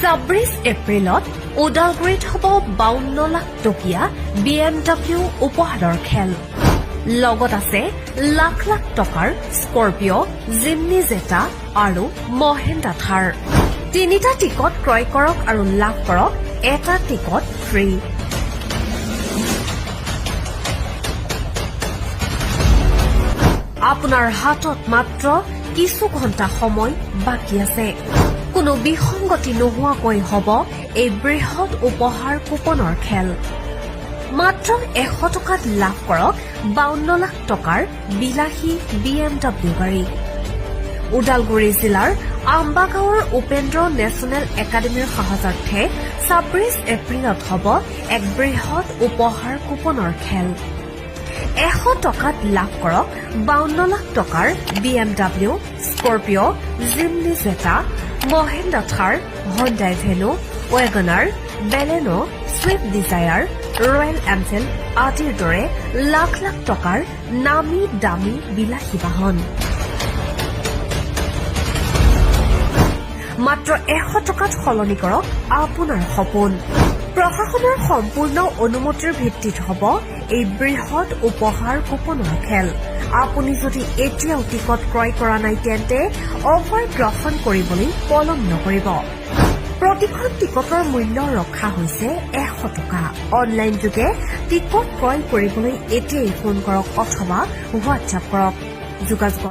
26 এপ্ৰিলত ওদালগুৰিত হ'ব 52 লাখ টকীয়া BMW উপহাৰৰ খেল। লগত আছে লাখ লাখ টকাৰ স্কৰপিঅ, জিমনি জেটা আৰু মহেন্দ্ৰা থাৰ। 3টা টিকট ক্ৰয় কৰক আৰু লাভ কৰক এটা টিকট ফ্ৰী। আপোনাৰ হাতত মাত্ৰ কিছু ঘণ্টা সময় বাকী আছে। কোনো বিসংগতি নোহোৱাকৈ হ'ব এই বৃহৎ উপহাৰ কুপনৰ খেল। মাত্ৰ 100 টকাত লাভ কৰক 52 লাখ টকাৰ বিলাসী BMW গাড়ী। ওদালগুৰি জিলাৰ আম্বাগাঁৱৰ উপেন্দ্ৰ নেশ্যনেল একাডেমীৰ সাহায্যাৰ্থে 26 এপ্ৰিলত হ'ব এক বৃহৎ উপহাৰ কুপনৰ খেল। 100 টকাত লাভ কৰক 52 লাখ টকাৰ BMW, Scorpio, Jimny Zeta, Mahindra Thar, Hyundai Venue, WagonR, Baleno, Swift Dzire, Royal Enfield আদিৰ দৰে লাখ লাখ টকাৰ নামী দামী বিলাসী বাহন। মাত্ৰ 100 টকাত সলনি কৰক আপোনাৰ সপোন। প্ৰশাসনৰ সম্পূৰ্ণ অনুমতিৰ ভিত্তিত হ'ব এই বৃহৎ উপহাৰ কুপনৰ খেল। আপুনি যদি এতিয়াও টিকট ক্ৰয় কৰা নাই তেন্তে অফাৰ গ্ৰহণ কৰিবলৈ পলম নকৰিব। প্ৰতিখন টিকটৰ মূল্য ৰখা হৈছে 100 টকা। অনলাইন যোগে টিকট ক্ৰয় কৰিবলৈ এতিয়াই ফোন কৰক অথবা হোৱাটছআপ কৰক। যোগাযোগ